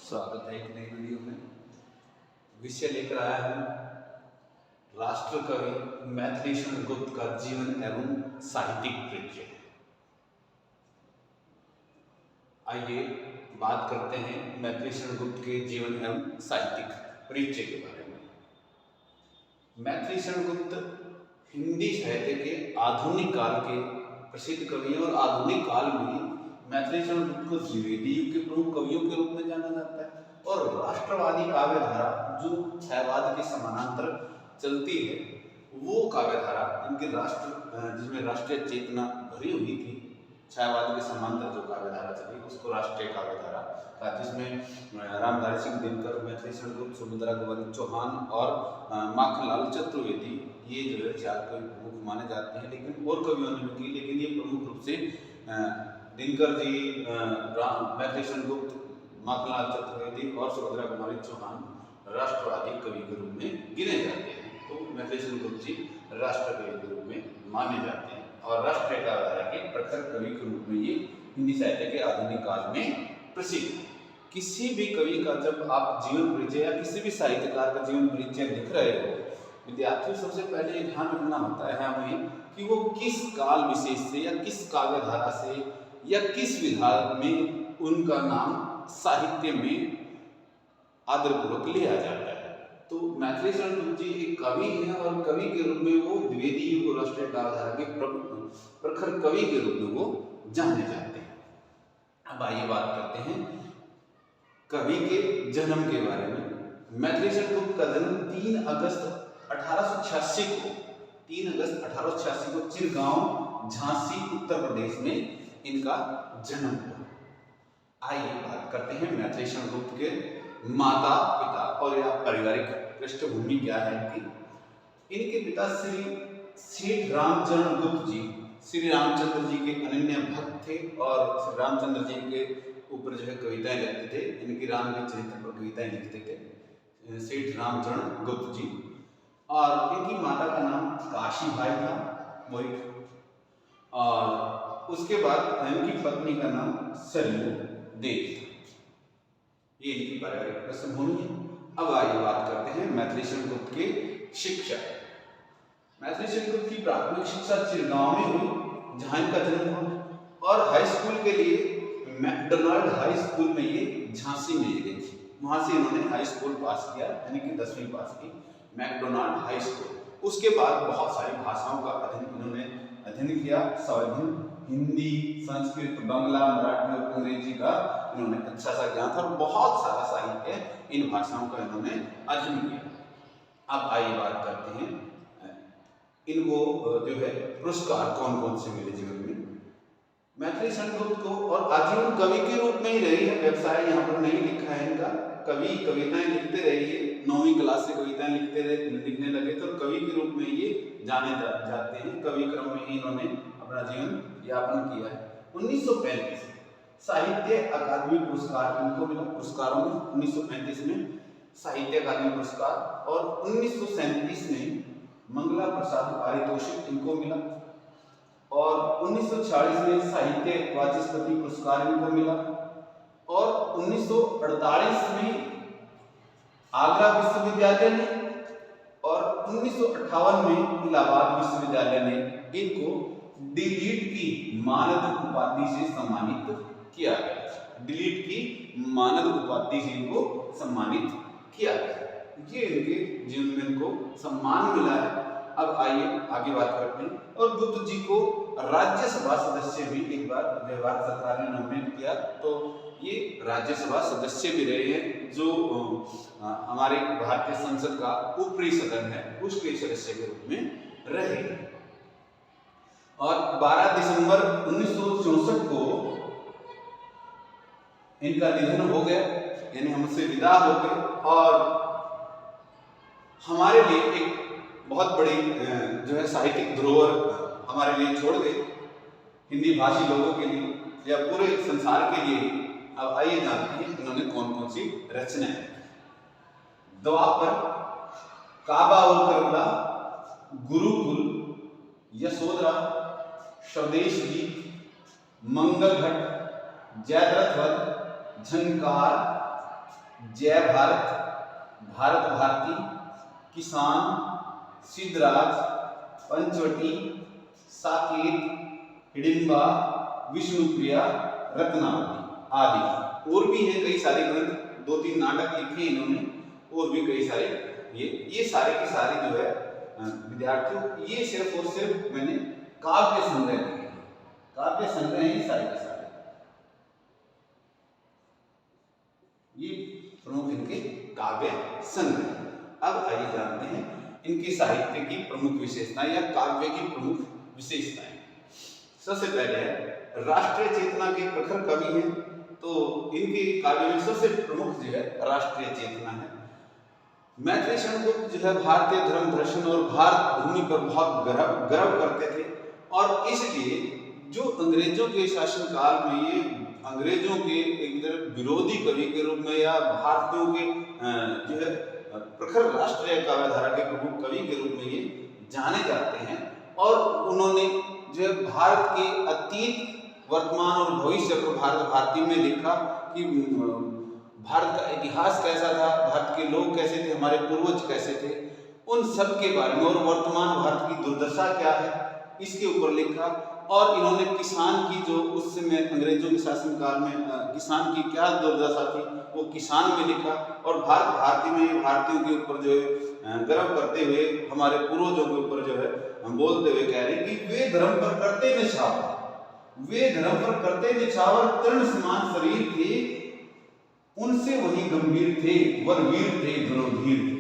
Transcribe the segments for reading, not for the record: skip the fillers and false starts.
स्वागत है एक नई वीडियो में। विषय लेकर आया हूँ राष्ट्र कवि मैथिली शरण गुप्त का जीवन एवं साहित्यिक परिचय। आइए बात करते हैं मैथिली शरण गुप्त के जीवन एवं साहित्यिक परिचय के बारे में। मैथिली शरण गुप्त हिंदी साहित्य के आधुनिक काल के प्रसिद्ध कवि और आधुनिक काल में मैथिली शरण गुप्त को द्विवेदी युग के प्रमुख कवियों के रूप में जाना जाता है और राष्ट्रवादी काव्य धारा जो छायावाद के समानांतर चलती है वो काव्य धारा जिसमें राष्ट्रीय चेतना भरी हुई थी, छायावाद के समांतर जो काव्य धारा चली उसको राष्ट्रीय काव्य धारा था, जिसमें रामधारी सिंह दिनकर, मैथिली शरण गुप्त, सुभद्रा कुमारी चौहान और माखनलाल चतुर्वेदी ये जो है चार कवि प्रमुख माने जाते हैं। लेकिन और कवियों ने भी की, लेकिन ये प्रमुख रूप से दिनकर जी, मैथिली शरण गुप्त, माखनलाल चतुर्वेदी और सुभद्रा कुमारी चौहान राष्ट्रवादी कवि के रूप में गिने जाते हैं। तो मैथिली शरण गुप्त जी राष्ट्र कवि के रूप में माने जाते हैं और राष्ट्रीय काव्य धारा के प्रखर कवि के रूप में ये हिंदी साहित्य के आधुनिक काल में प्रसिद्ध। किसी भी कवि का जब आप जीवन परिचय या किसी भी साहित्यकार का जीवन परिचय लिख रहे हो, विद्यार्थी सबसे पहले ध्यान रखना होता है हमें कि वो किस काल विशेष से या किस काव्य धारा से या किस विधा में उनका नाम साहित्य में आदरपूर्वक लिया जाता है। तो मैथिली शरण गुप्त जी एक कवि हैं और कवि के रूप में वो द्विवेदी युग राष्ट्रीय काव्य धारा के प्रखर कवि के रूप में वो जाने जाते हैं। अब आइए बात करते हैं कवि के जन्म के बारे में। मैथिली शरण गुप्त का जन्म 3 अगस्त 1886 को चिरगांव, झांसी, उत्तर प्रदेश में इनका जन्म हुआ। आइए बात करते हैं मैथिली शरण गुप्त के माता पिता और या पारिवारिक पृष्ठभूमि क्या है इनकी। इनके पिता श्री सेठ रामचरण गुप्त जी श्री रामचंद्र जी के अनन्य भक्त थे और श्री रामचंद्र जी के ऊपर जो है कविताएं लिखते थे। इनकी राम के चरित्र पर कविताएं लिखते थे सेठ रामचरण गुप्त जी। और इनकी माता का नाम काशी बाई था, मोहित, और उसके बाद इनकी पत्नी का नाम सरयू देव था। ये इनकी पारिवारिक पृष्ठभूमि है। अब आइए बात करते हैं मैथिली शरण गुप्त के शिक्षा। मैथिली शरण गुप्त की प्राथमिक शिक्षा चिरगांव में हुई जहां इनका जन्म हुआ और हाई स्कूल के लिए मैकडोनाल्ड हाई स्कूल में ये झांसी में गई थी। वहां से इन्होंने हाई स्कूल पास किया, यानी कि 10वीं पास की, मैकडोनाल्ड हाई स्कूल। उसके बाद बहुत सारी भाषाओं का अध्ययन किया। सावधान हिंदी, संस्कृत, बांग्ला, मराठी और अंग्रेजी का इन्होंने अच्छा सा ज्ञान था और बहुत सारा साहित्य इन भाषाओं का इन्होंने अध्ययन किया। अब आइए बात करते हैं इनको जो है पुरस्कार कौन कौन से मिले जीवन में। मैथिली शरण गुप्त को और आजीवन कवि के रूप में ही रही है, व्यवसाय यहाँ पर नहीं लिखा है इनका। कवि कविताएं लिखते रहिए, 9वीं क्लास से कविताएं लिखने लगे तो कवि के रूप में ये जाने जाते हैं। कवि क्रम में ही इन्होंने अपना जीवन यापन किया है। 1935 साहित्य अकादमी पुरस्कार इनको मिला। पुरस्कारों में 1935 में साहित्य अकादमी पुरस्कार और 1937 में मंगला प्रसाद पारितोषिक इनको मिला और 1946 में साहित्य वाचस्पति पुरस्कार इनको मिला और 1948 में आगरा विश्वविद्यालय ने और 1958 में इलाहाबाद विश्वविद्यालय ने इनको डिलीट की मानद उपाधि से सम्मानित किया गया। डिलीट की मानद उपाधि से इनको सम्मानित किया गया। ये इनके जीवन में इनको सम्मान मिला है। अब आइए आगे बात करते हैं। और गुप्त जी को राज्यसभा सदस्य भी एक बार भारत सरकार ने नोमिनेट किया, तो ये राज्यसभा सदस्य भी रहे हैं, जो हमारे भारतीय संसद का ऊपरी सदन है उसके सदस्य के रूप में रहे। और 12 दिसंबर 1964 को इनका निधन हो गया, यानी हमसे विदा हो गए और हमारे लिए एक बहुत बड़ी जो है साहित्यिक धरोहर हमारे लिए छोड़ गए, हिंदी भाषी लोगों के लिए या पूरे संसार के लिए। अब आइए जानते हैं इन्होंने कौन कौन सी रचनाएं। द्वापर, काबा और करबला, गुरुकुल, यशोधरा, स्वदेश गीत, मंगल घट, जयद्रथ वध, झंकार, जय भारत, भारत भारती, किसान, सिद्धराज, पंचवटी, साकेत, हिडिंबा, विष्णुप्रिया, रत्नावली आदि। और भी है कई सारे ग्रंथ, 2-3 नाटक लिखे इन्होंने, और भी कई सारे। ये सारे के सारे जो है विद्यार्थियों, ये सिर्फ और सिर्फ मैंने काव्य संग्रह लिखे हैं, काव्य संग्रह ये सारे के सारे, ये प्रमुख इनके काव्य संग्रह। अब आइए जानते हैं इनके साहित्य की प्रमुख विशेषताएं या काव्य की प्रमुख विशेषताएं। सबसे पहले है राष्ट्रीय चेतना के प्रखर कवि हैं, तो इनके काव्य में सबसे प्रमुख जो है राष्ट्रीय चेतना है। मैथिली शरण गुप्त जो है भारतीय धर्म दर्शन और भारत भूमि पर बहुत गर्व करते थे, और इसलिए जो अंग्रेजों के शासनकाल में ये अंग्रेजों के एक तरह विरोधी कवि के रूप में या भारतीयों के जो है प्रखर राष्ट्रीय काव्यधारा के प्रमुख कवि के रूप में ये जाने जाते हैं। और उन्होंने जो है भारत के अतीत, वर्तमान और भविष्य को भारत भारती में लिखा कि भारत का इतिहास कैसा था, भारत के लोग कैसे थे, हमारे पूर्वज कैसे थे, उन सब के बारे में, और वर्तमान भारत की दुर्दशा क्या है इसके ऊपर लिखा। और इन्होंने किसान की जो उस समय अंग्रेजों के शासनकाल में किसान की क्या दुर्दशा थी वो किसान में लिखा। और भारत भारती में ये भारतीयों के ऊपर जो है गर्व करते हुए, हमारे पूर्वजों के ऊपर जो है बोलते हुए कह रहे हैं कि वे धर्म पर करते निछावर, वे धर्म पर करते निछावर, तृण समान शरीर थे, उनसे वही गंभीर थे, वर वीर थे, धनुर्धीर थे।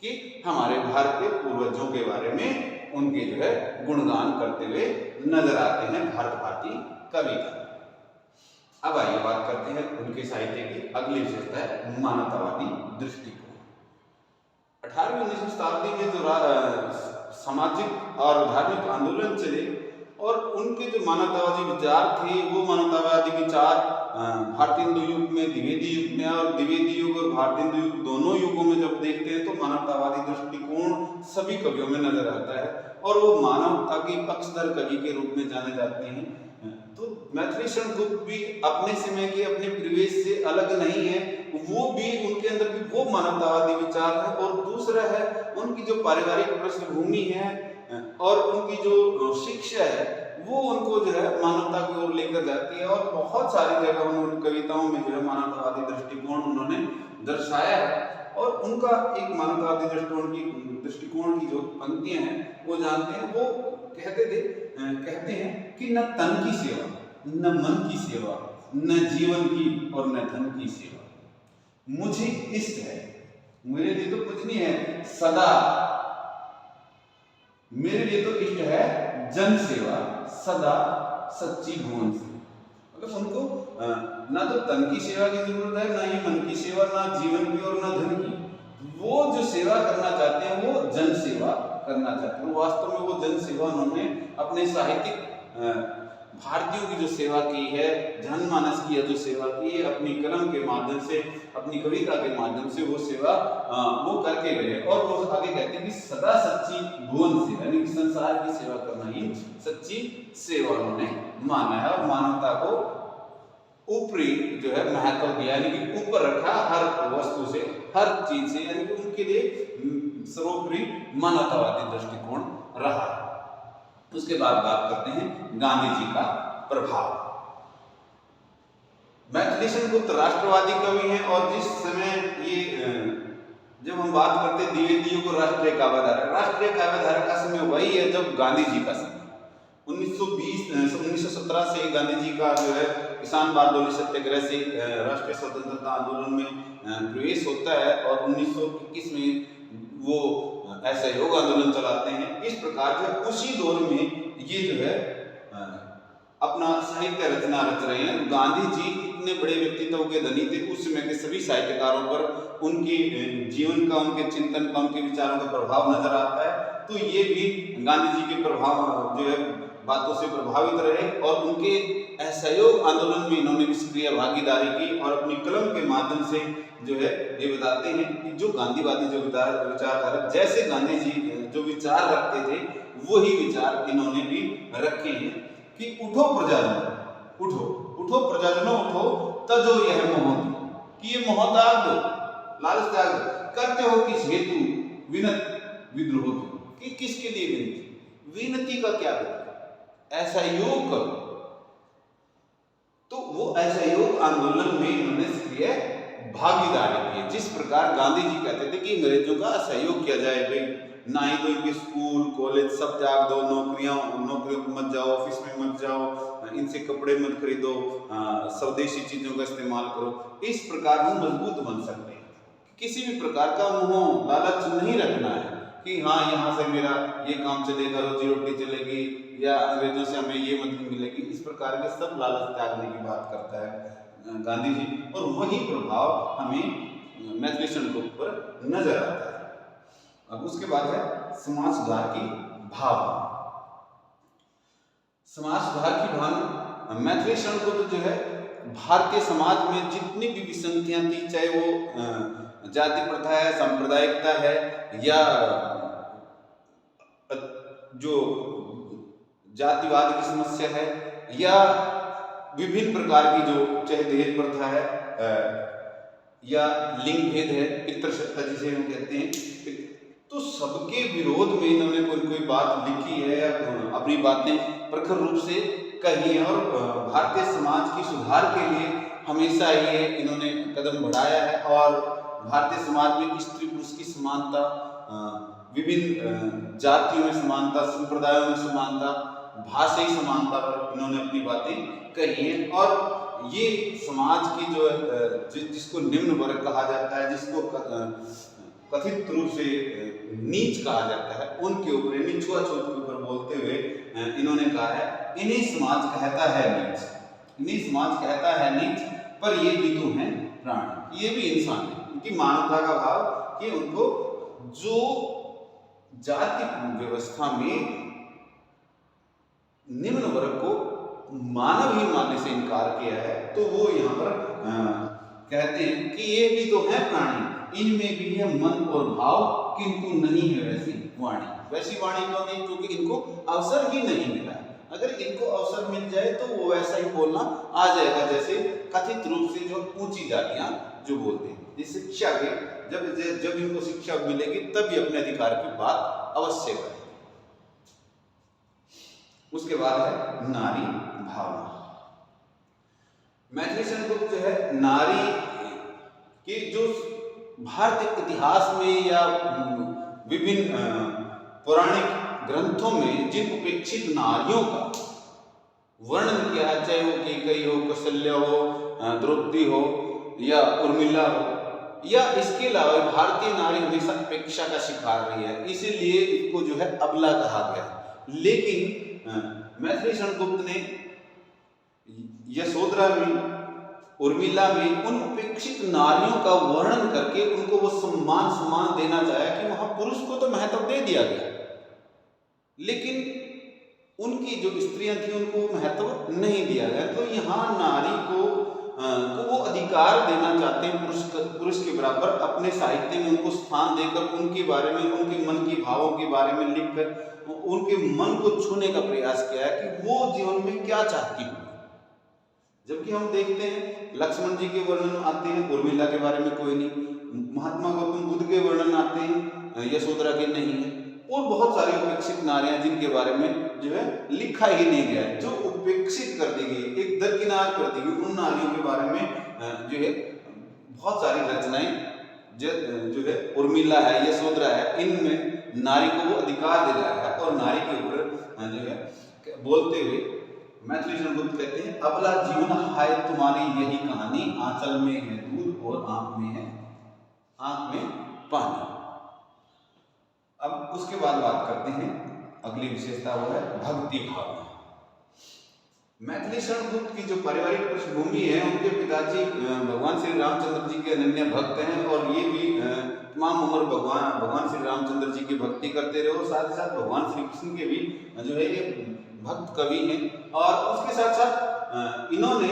कि हमारे भारतीय पूर्वजों के बारे में उनके जो है गुणगान करते हुए नजर आते हैं भारत भारती कवि का। अब आइए बात करते हैं उनके साहित्य की अगली विशेषता है मानवतावादी दृष्टिकोण। 18वीं-19वीं शताब्दी में जो सामाजिक और धार्मिक आंदोलन चले, और उनके जो मानवतावादी विचार थे वो मानवतावादी विचार भारतीय हिंदू युग में, द्विवेदी युग में, और द्विवेदी युग और भारतीय हिंदू युग दोनों युगों में जब देखते हैं तो मानवतावादी दृष्टिकोण सभी कवियों में नजर आता है, और वो मानवता के पक्षधर कवि के रूप में जाने जाते हैं। तो मैथिली शरण गुप्त भी अपने समय के, अपने परिवेश से अलग नहीं है, वो भी, उनके अंदर भी वो मानवतावादी विचार है। और दूसरा है उनकी जो पारिवारिक पृष्ठभूमि है और उनकी जो शिक्षा है वो उनको जो है मानवता की ओर लेकर जाती है, और बहुत सारी जगह उन्होंने कविताओं में जो है मानवतावादी दृष्टिकोण उन्होंने दर्शाया है। और उनका एक मानवतावादी दृष्टिकोण की जो पंक्तियां हैं वो जानते हैं, वो कहते हैं कि न तन की सेवा, न मन की सेवा, न जीवन की और न धन की सेवा, मुझे इष्ट है, मेरे लिए तो कुछ नहीं है, सदा मेरे लिए तो इष्ट है जन सेवा, सदा सच्ची भुवन से। मतलब उनको ना तो तन की सेवा की जरूरत है, ना ही मन की सेवा, ना जीवन की और ना धन की। वो जो सेवा करना चाहते हैं वो जन सेवा करना चाहते हैं। वास्तव में वो जन सेवा उन्होंने अपने साहित्यिक भारतीयों की जो सेवा की है, जनमानस की जो सेवा की है, अपनी कलम के माध्यम से, अपनी कविता के माध्यम से वो सेवा वो करके गए। और वो आगे कहते हैं कि सदा सच्ची भुवन सेवा, यानी कि संसार की सेवा करना ही सच्ची सेवा उन्होंने माना है, और मानवता को ऊपरी जो है महत्व दिया, यानी कि ऊपर रखा हर वस्तु से, हर चीज से, यानी कि उनके लिए सर्वोपरि मानवतावादी दृष्टिकोण रहा। उसके बाद बात करते हैं गांधी जी का प्रभाव। मैथिली शरण गुप्त राष्ट्रवादी कवि हैं, और जिस समय ये जब हम बात करते हैं द्विवेदी युग को राष्ट्रीय काव्यधारा का समय वही है जब गांधी जी का समय 1917 से गांधी जी का जो है किसान बारडोली सत्याग्रह से राष्ट्रीय स्वतंत्रता आंदोलन में प्रवेश होता है, और 1921 में वो असहयोग आंदोलन चलाते हैं। इस प्रकार से उसी दौर में ये जो है अपना साहित्य रचना रच रहे हैं। गांधी जी इतने बड़े व्यक्तित्व के धनी थे, उस समय के सभी साहित्यकारों पर उनके जीवन का, उनके चिंतन का, उनके विचारों का प्रभाव नजर आता है। तो ये भी गांधी जी के प्रभाव जो है बातों से प्रभावित रहे, और उनके असहयोग आंदोलन में इन्होंने सक्रिय भागीदारी की, और अपनी कलम के माध्यम से जो है ये बताते हैं कि जो गांधीवादी जो विचारधारा, जैसे गांधी जी जो विचार रखते थे वही विचार इन्होंने भी रखे हैं कि उठो प्रजाजनों, उठो प्रजाजनों, उठो तजो यह मोहन, कि ये मोह त्याग दो, लालच त्याग दो। करते हो किस हेतु? विनत विद्रोह कि किसके लिए विनती? विनती का क्या मतलब? ऐसा योग करो। तो वो असहयोग आंदोलन में इन्होंने सक्रिय भागीदारी की। जिस प्रकार गांधी जी कहते थे कि अंग्रेजों का असहयोग किया जाए, भाई ना ही तो इनके स्कूल कॉलेज सब त्याग दो, नौकरियों को मत जाओ, ऑफिस में मत जाओ, इनसे कपड़े मत खरीदो, स्वदेशी चीजों का इस्तेमाल करो। इस प्रकार हम मजबूत बन सकते हैं। किसी भी प्रकार का मोह लालच नहीं रखना है कि हाँ यहाँ से मेरा ये काम चलेगा, रोजी रोटी चलेगी, या अंग्रेजों से हमें ये मदद मिलेगी। इस प्रकार के सब लालच त्यागने की बात करता है गांधी जी, और वही प्रभाव हमें मैथिली शरणगुप्त पर नजर आता है। अब उसके बाद है समाज सुधार की भावना। समाज सुधार की भावना, मैथिली शरणगुप्त जो है भारतीय समाज में जितनी भी विसंगतियां थी, चाहे वो जाति प्रथा है, सांप्रदायिकता है, या जो जातिवाद की समस्या है, या विभिन्न प्रकार की जो चाहे दहेज प्रथा है, या लिंग भेद है, पितृसत्ता जिसे हम कहते हैं, तो सबके विरोध में इन्होंने कोई बात लिखी है, अपनी बातें प्रखर रूप से कही है, और भारतीय समाज की सुधार के लिए हमेशा ये इन्होंने कदम बढ़ाया है। और भारतीय समाज में स्त्री पुरुष की समानता, विभिन्न जातियों में समानता, संप्रदायों में समानता, भाषाई समानता पर इन्होंने अपनी बातें कही हैं। और ये समाज की जो जिसको निम्न वर्ग कहा जाता है, जिसको कथित रूप से नीच कहा जाता है, उनके ऊपर यानी छुआछूत के ऊपर बोलते हुए इन्होंने कहा है, इन्हीं समाज कहता है नीच, इन्हीं समाज कहता है नीच, पर ये भी तो हैं प्राणी, ये भी इंसान है। उनकी मानवता का भाव कि उनको जो जाति व्यवस्था में निम्न वर्ग को मानव ही मानने से इनकार किया है, तो वो यहाँ पर कहते हैं कि ये भी तो है प्राणी, इनमें भी है मन और भाव, किंतु नहीं है वैसी वाणी। वैसी वाणी क्यों नहीं? क्योंकि इनको अवसर ही नहीं मिला है। अगर इनको अवसर मिल जाए तो वो वैसा ही बोलना आ जाएगा, जैसे कथित रूप से जो ऊंची जातियां जो बोलते हैं। इस शिक्षा के जब इनको शिक्षा मिलेगी तब ये अपने अधिकार की बात अवश्य करेंगे। उसके बाद है नारी भावना। मैथिली शरणगुप्त जो है नारी के जो भारतीय इतिहास में या विभिन्न पौराणिक ग्रंथों में जिन उपेक्षित नारियों का वर्णन किया है, चाहे वो कैकेयी हो, कौशल्या हो, द्रौपदी हो, या उर्मिला हो, या इसके अलावा भारतीय नारी हमेशा उपेक्षा का शिकार रही है, इसीलिए इसको जो है अबला कहा गया। लेकिन मैथिली शरणगुप्त ने यशोधरा में, उर्मिला में उन उपेक्षित नारियों का वर्णन करके उनको वो सम्मान देना चाहा कि वहां पुरुष को तो महत्व दे दिया गया, लेकिन उनकी जो स्त्रियां थी उनको महत्व नहीं दिया गया। तो यहाँ नारी को वो अधिकार देना चाहते हैं पुरुष के बराबर, अपने साहित्य में उनको स्थान देकर, उनके बारे में, उनके मन की भावों के बारे में लिखकर उनके मन को छूने का प्रयास किया है कि वो जीवन में क्या चाहती हूँ। जबकि हम देखते हैं लक्ष्मण जी के वर्णन आते हैं, उर्मिला के बारे में कोई नहीं, महात्मा गौतम बुद्ध के वर्णन आते हैं, यशोधरा के नहीं है, और बहुत सारी उपेक्षित नारियां जिनके बारे में जो है लिखा ही नहीं गया, जो उपेक्षित कर दी गई, एक दरकिनार कर दी गई, उन नारियों के बारे में जो है बहुत सारी रचनाएं जो है उर्मिला है, यशोधरा है, इनमें नारी को वो अधिकार दिलाया है। और नारी के ऊपर जो है बोलते हुए मैथिली शरणगुप्त कहते हैं, अबला जीवन हाय तुम्हारी यही कहानी, आंचल में है दूध और आंख में पानी। अब उसके बाद बात करते हैं, अगली विशेषता वो है भक्ति भावना। मैथिली शरणगुप्त की जो पारिवारिक पृष्ठभूमि है, उनके पिताजी भगवान श्री रामचंद्र जी के अनन्य भक्त हैं, और ये भी तमाम उम्र भगवान श्री रामचंद्र जी की भक्ति करते रहे, और साथ ही साथ भगवान श्री कृष्ण के भी जो है ये भक्त कवि हैं। और उसके साथ साथ इन्होंने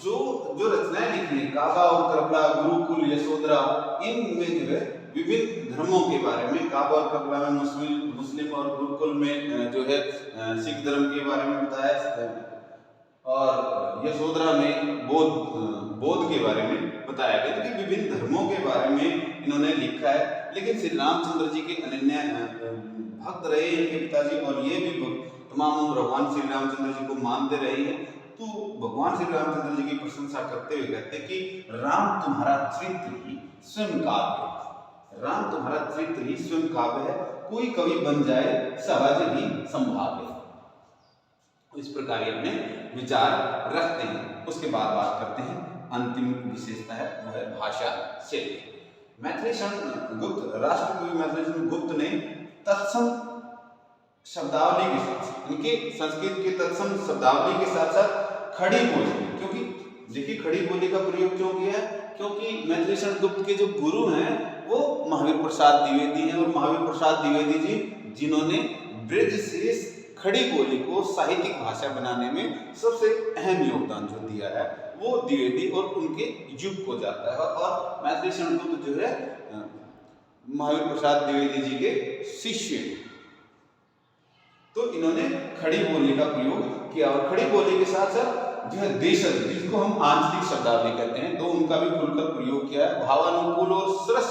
जो रचनाएं लिखी हैं, काबा और करबला, गुरुकुल, यशोधरा, इनमें जो है विभिन्न धर्मों के बारे में, काबा और करबला में मुस्लिम और गुरुकुल में जो है सिख धर्म के बारे में बताया, और यशोधरा में बौद्ध के बारे में बताया गया कि विभिन्न धर्मों के बारे में इन्होंने लिखा है, लेकिन श्री रामचंद्र जी के अनन्य भक्त रहे इनके पिताजी, और ये भी तमाम उम्र भगवान श्री रामचंद्र जी को मानते रहे हैं। तो भगवान श्री रामचंद्र जी की प्रशंसा करते हुए कहते हैं कि राम तुम्हारा चरित्र ही स्वयं काव्य है, राम तुम्हारा चरित्र ही स्वयं काव्य है, कोई कवि बन जाए सहज ही संभाव्य। इस प्रकार ये अपने विचार रखते हैं। उसके बाद बात करते हैं अंतिम विशेषता है वह है भाषा शैली। मैथिलीशरण गुप्त, राष्ट्रकवि मैथिलीशरण गुप्त ने तत्सम शब्दावली के साथ, इनके संस्कृत के तत्सम शब्दावली के साथ साथ खड़ी बोली, क्योंकि देखिए खड़ी बोली का प्रयोग क्यों किया है, क्योंकि मैथिलीशरण गुप्त के जो गुरु हैं वो महावीर प्रसाद द्विवेदी हैं, और महावीर प्रसाद द्विवेदी जी जिन्होंने ब्रज से खड़ी बोली को साहित्यिक भाषा बनाने में सबसे अहम योगदान जो दिया है वो द्विवेदी और उनके युग को जाता है। और मैथिलीशरण गुप्त जो है महावीर प्रसाद द्विवेदी जी के शिष्य, तो इन्होंने खड़ी बोली का प्रयोग किया, और खड़ी बोली के साथ साथ जो है देशज, जिसको हम आंचलिक शब्दावली कहते हैं, तो उनका भी खुलकर प्रयोग किया है। भावानुकूल और सरस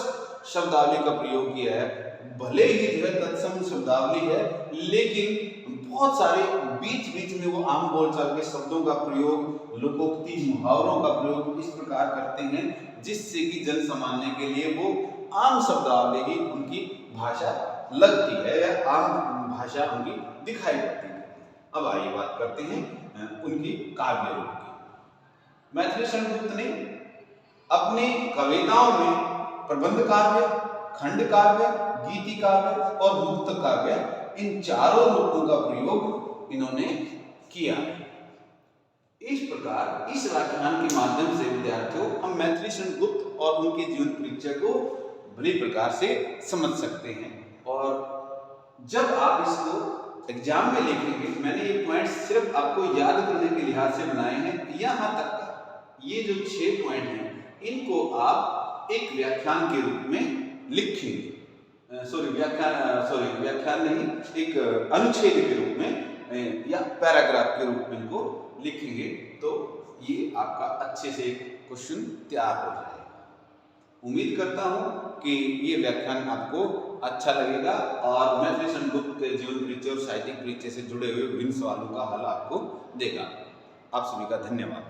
शब्दावली का प्रयोग किया है। भले ही जो है तत्सम शब्दावली है, लेकिन बहुत सारे बीच बीच में वो आम बोलचाल के शब्दों का प्रयोग, लोकोक्ति मुहावरों का प्रयोग इस प्रकार करते हैं जिससे कि जन सामान्य के लिए वो आम शब्दावली ही उनकी भाषा लगती है या आम भाषा उनकी दिखाई पड़ती है। अब आइए बात करते हैं उनकी काव्य रूप की। मैथिलीशरण गुप्त ने अपनी कविताओं में प्रबंध काव्य, खंड काव्य, गीति काव्य और मुक्त काव्य, इन चारों रूपों का प्रयोग इन्होंने किया। इस प्रकार इस व्याख्यान के माध्यम से विद्यार्थियों हम मैथिलीशरण गुप्त और उनके जीवन परिचय को बड़ी प्रकार से समझ सकते हैं। और जब आप इसको एग्जाम में लिखेंगे, मैंने ये पॉइंट सिर्फ आपको याद करने के लिहाज से बनाए हैं, यहाँ तक का ये जो 6 पॉइंट हैं इनको आप एक व्याख्यान के रूप में लिखेंगे, व्याख्यान नहीं, एक अनुच्छेद के रूप में या पैराग्राफ के रूप में इनको लिखेंगे, तो ये आपका अच्छे से क्वेश्चन तैयार हो जाएगा। उम्मीद करता हूँ कि ये व्याख्यान आपको अच्छा लगेगा और मैथिलीशरण गुप्त के जीवन परिचय और साहित्यिक परिचय से जुड़े हुए विभिन्न सवालों का हल आपको देगा। आप सभी का धन्यवाद।